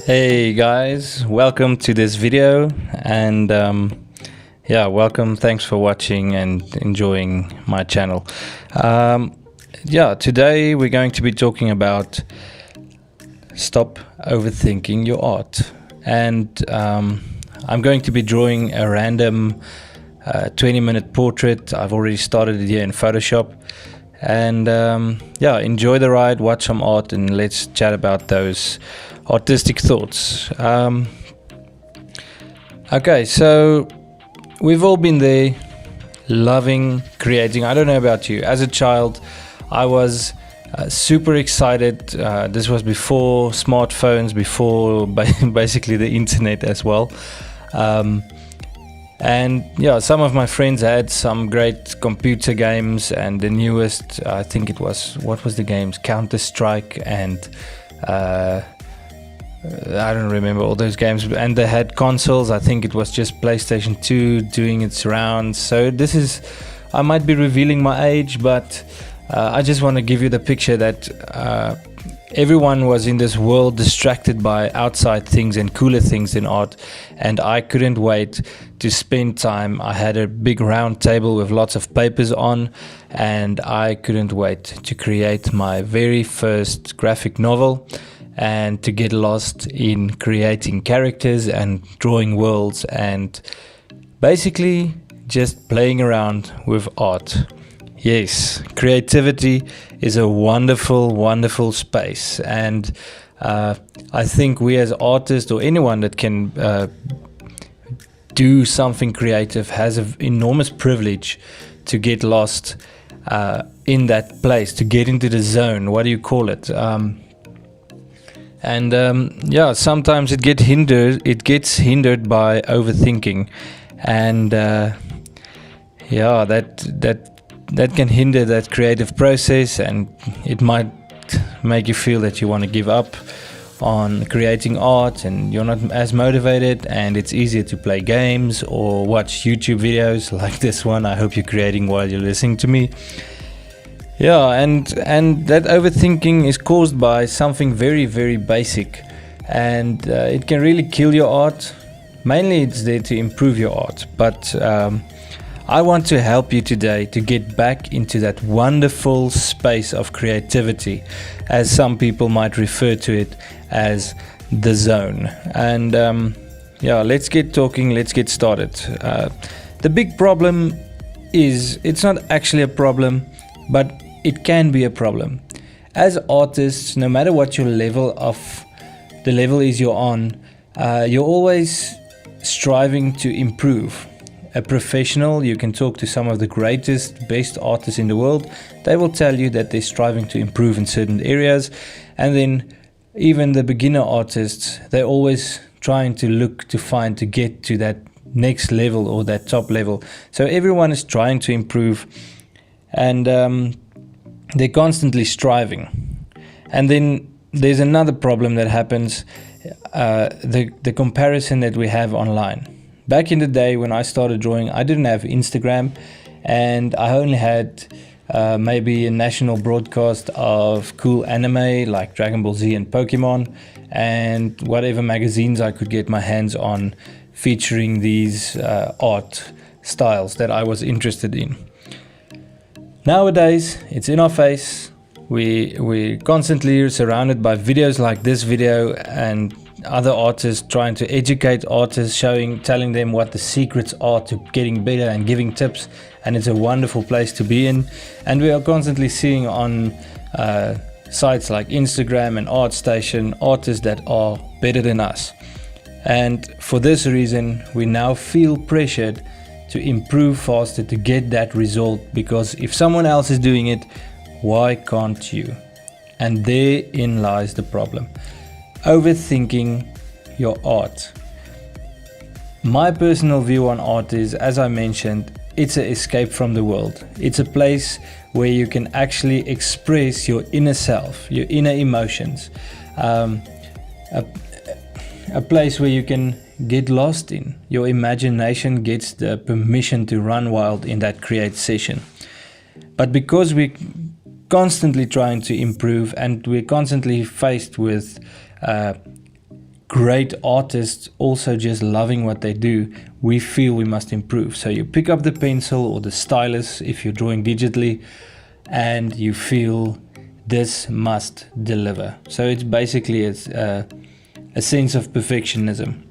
Hey guys, welcome to this video, and welcome. Thanks for watching and enjoying my channel. Today we're going to be talking about stop overthinking your art, and I'm going to be drawing a random 20-minute portrait. I've already started it here in Photoshop, and enjoy the ride, watch some art, and let's chat about those artistic thoughts. Okay, so we've all been there, loving creating. I don't know about you. As a child, I was super excited. This was before smartphones, before basically the internet as well. And yeah, some of my friends had some great computer games, and the newest, I think it was, what was the games? Counter-Strike, and I don't remember all those games. And they had consoles. I think it was just PlayStation 2 doing its rounds. So this is, I might be revealing my age, but I just want to give you the picture that everyone was in this world distracted by outside things and cooler things in art, and I couldn't wait to spend time. I had a big round table with lots of papers on, and I couldn't wait to create my very first graphic novel and to get lost in creating characters and drawing worlds and basically just playing around with art. Yes, creativity is a wonderful, wonderful space, and I think we as artists, or anyone that can do something creative, has an enormous privilege to get lost in that place, to get into the zone. What do you call it? Sometimes it gets hindered by overthinking, and that can hinder that creative process, and it might make you feel that you want to give up on creating art and you're not as motivated, and it's easier to play games or watch YouTube videos like this one. I hope you're creating while you're listening to me. Yeah, and that overthinking is caused by something very, very basic, and it can really kill your art. Mainly it's there to improve your art, but I want to help you today to get back into that wonderful space of creativity, as some people might refer to it as the zone. And let's get talking, let's get started. The big problem is, it's not actually a problem, but it can be a problem. As artists, no matter what your level is you're on, you're always striving to improve. A professional, you can talk to some of the greatest, best artists in the world. They will tell you that they're striving to improve in certain areas. And then even the beginner artists, they're always trying to look to get to that next level or that top level. So everyone is trying to improve, and they're constantly striving. And then there's another problem that happens, the comparison that we have online. Back in the day when I started drawing, I didn't have Instagram, and I only had maybe a national broadcast of cool anime like Dragon Ball Z and Pokemon, and whatever magazines I could get my hands on featuring these art styles that I was interested in. Nowadays, it's in our face. We're constantly surrounded by videos like this video and other artists trying to educate artists, telling them what the secrets are to getting better and giving tips, and it's a wonderful place to be in. And we are constantly seeing on sites like Instagram and ArtStation artists that are better than us. And for this reason, we now feel pressured to improve faster, to get that result, because if someone else is doing it, why can't you? And therein lies the problem. Overthinking your art. My personal view on art is, as I mentioned, it's an escape from the world. It's a place where you can actually express your inner self, your inner emotions. A place where you can get lost in. Your imagination gets the permission to run wild in that create session. But because we're constantly trying to improve, and we're constantly faced with great artists also just loving what they do, we feel we must improve. So you pick up the pencil or the stylus if you're drawing digitally, and you feel this must deliver. So it's basically a sense of perfectionism.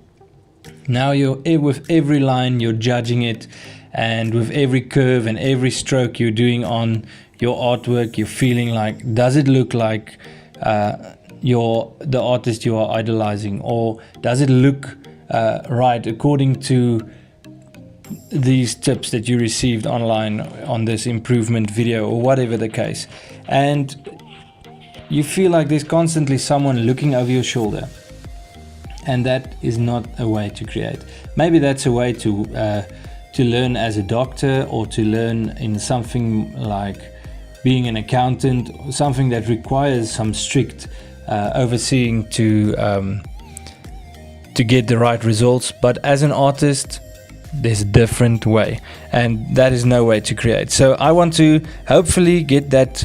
Now with every line you're judging it, and with every curve and every stroke you're doing on your artwork, you're feeling like, does it look like the artist you are idolizing, or does it look right according to these tips that you received online on this improvement video, or whatever the case. And you feel like there's constantly someone looking over your shoulder, and that is not a way to create. Maybe that's a way to learn as a doctor, or to learn in something like being an accountant, something that requires some strict overseeing to get the right results. But as an artist, there's a different way, and that is no way to create. So I want to hopefully get that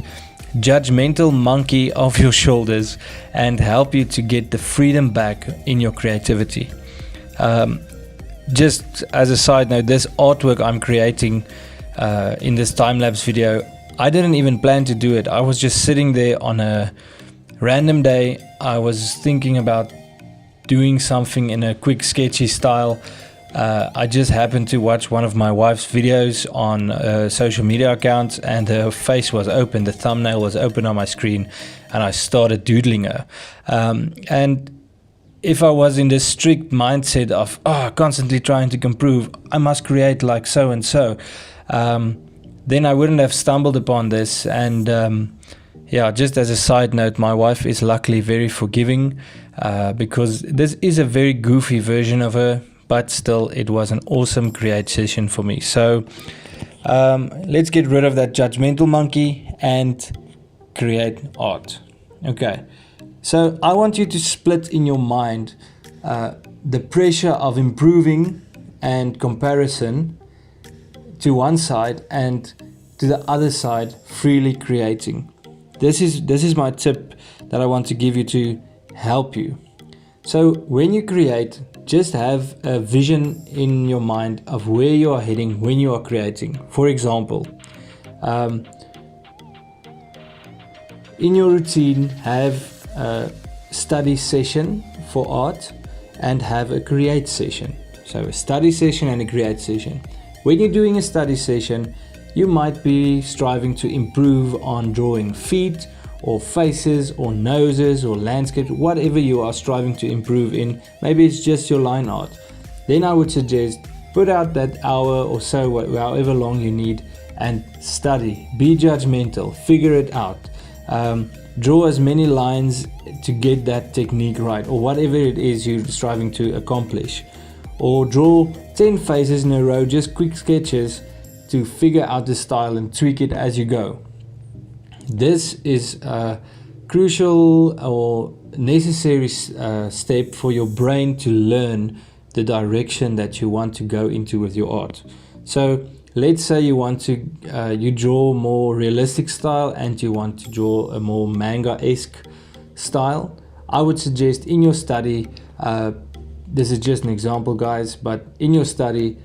judgmental monkey off your shoulders and help you to get the freedom back in your creativity. Just as a side note, this artwork I'm creating in this time-lapse video, I didn't even plan to do it. I was just sitting there on a random day. I was thinking about doing something in a quick sketchy style. I just happened to watch one of my wife's videos on a social media account, and her face was open, the thumbnail was open on my screen, and I started doodling her. And if I was in this strict mindset of constantly trying to improve, I must create like so and so, then I wouldn't have stumbled upon this. And yeah, just as a side note, my wife is luckily very forgiving, because this is a very goofy version of her, but still it was an awesome create session for me. So let's get rid of that judgmental monkey and create art. Okay, so I want you to split in your mind the pressure of improving and comparison to one side, and to the other side, freely creating. This is my tip that I want to give you to help you. So when you create, just have a vision in your mind of where you are heading when you are creating. For example, in your routine, have a study session for art and have a create session. So a study session and a create session. When you're doing a study session, you might be striving to improve on drawing feet or faces or noses or landscapes, whatever you are striving to improve in. Maybe it's just your line art. Then I would suggest put out that hour or so, however long you need, and study. Be judgmental, figure it out. Draw as many lines to get that technique right, or whatever it is you're striving to accomplish. Or draw 10 faces in a row, just quick sketches to figure out the style and tweak it as you go. This is a crucial or necessary step for your brain to learn the direction that you want to go into with your art. So let's say you want to you draw more realistic style and you want to draw a more manga-esque style. I would suggest in your study, this is just an example guys, but in your study,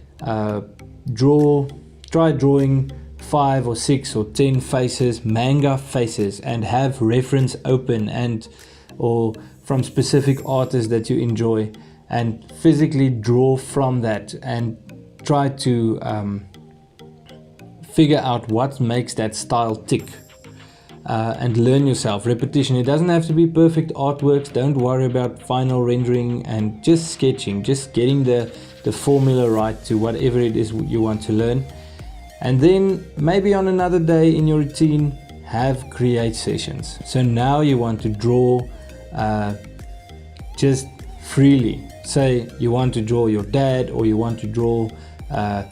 try drawing 5 or 6 or 10 faces, manga faces, and have reference open or from specific artists that you enjoy, and physically draw from that and try to figure out what makes that style tick, and learn yourself. Repetition. It doesn't have to be perfect artworks. Don't worry about final rendering, and just sketching, just getting the formula right to whatever it is you want to learn. And then maybe on another day in your routine, have create sessions. So now you want to draw just freely. Say you want to draw your dad, or you want to draw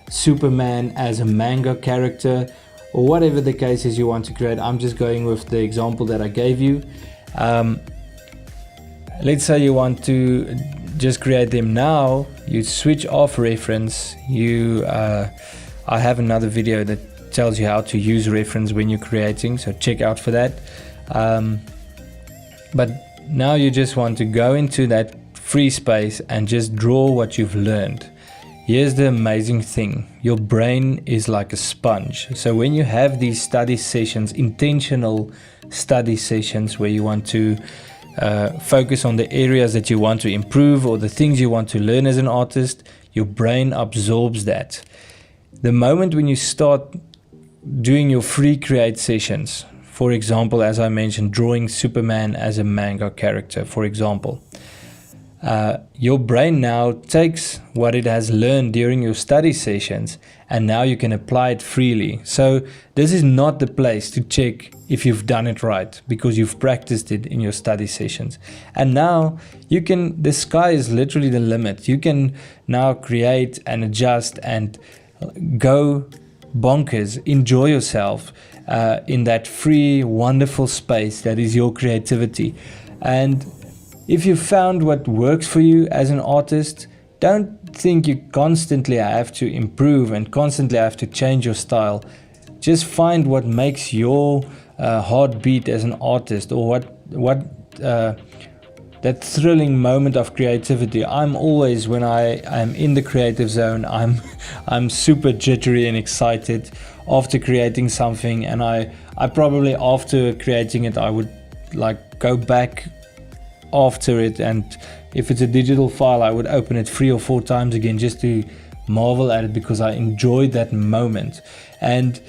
Superman as a manga character, or whatever the case is you want to create. I'm just going with the example that I gave you. Let's say you want to just create them now. You switch off reference. I have another video that tells you how to use reference when you're creating, so check out for that. But now you just want to go into that free space and just draw what you've learned. Here's the amazing thing. Your brain is like a sponge. So when you have these study sessions, intentional study sessions where you want to focus on the areas that you want to improve or the things you want to learn as an artist, your brain absorbs that. The moment when you start doing your free create sessions, for example, as I mentioned, drawing Superman as a manga character, for example, your brain now takes what it has learned during your study sessions and now you can apply it freely. So this is not the place to check if you've done it right because you've practiced it in your study sessions. And now you can, the sky is literally the limit. You can now create and adjust and go bonkers, enjoy yourself in that free, wonderful space that is your creativity. And if you found what works for you as an artist, don't think you constantly have to improve and constantly have to change your style. Just find what makes your heartbeat as an artist, or what that thrilling moment of creativity. I'm always, when I'm in the creative zone, I'm super jittery and excited after creating something, and I probably after creating it I would like go back after it, and if it's a digital file I would open it 3 or 4 times again just to marvel at it because I enjoyed that moment. And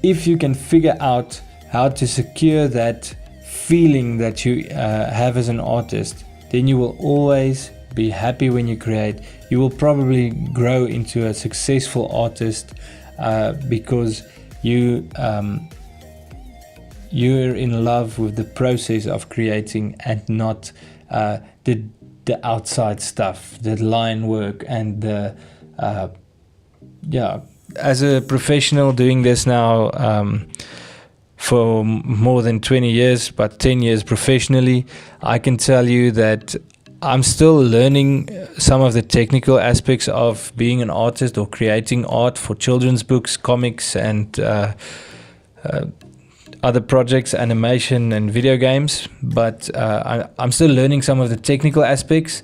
if you can figure out how to secure that feeling that you have as an artist, then you will always be happy when you create. You will probably grow into a successful artist because you're in love with the process of creating and not the outside stuff, the line work and the As a professional doing this now for more than 20 years, but 10 years professionally, I can tell you that I'm still learning some of the technical aspects of being an artist or creating art for children's books, comics, and other projects, animation and video games. But I'm still learning some of the technical aspects,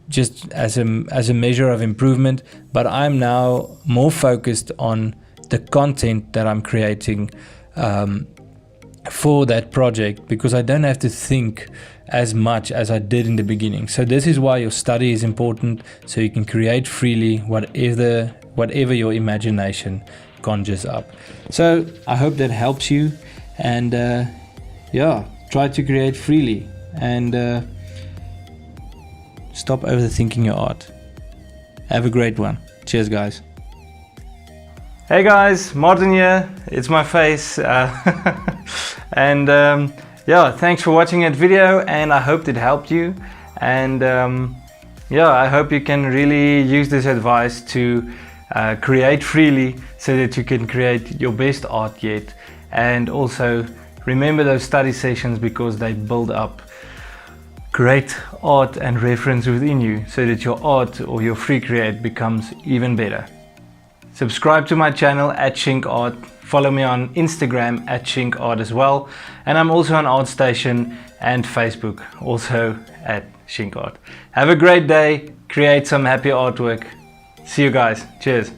just as a measure of improvement. But I'm now more focused on the content that I'm creating for that project, because I don't have to think as much as I did in the beginning. So this is why your study is important, so you can create freely whatever your imagination conjures up. So I hope that helps you, and try to create freely and stop overthinking your art. Have a great one. Cheers, guys. Hey guys, Martin here. It's my face. And thanks for watching that video, and I hope it helped you. And I hope you can really use this advice to create freely so that you can create your best art yet. And also remember those study sessions, because they build up great art and reference within you so that your art or your free create becomes even better. Subscribe to my channel at Schink Art. Follow me on Instagram at Schink Art as well. And I'm also on ArtStation and Facebook, also at Schink Art. Have a great day. Create some happy artwork. See you guys. Cheers.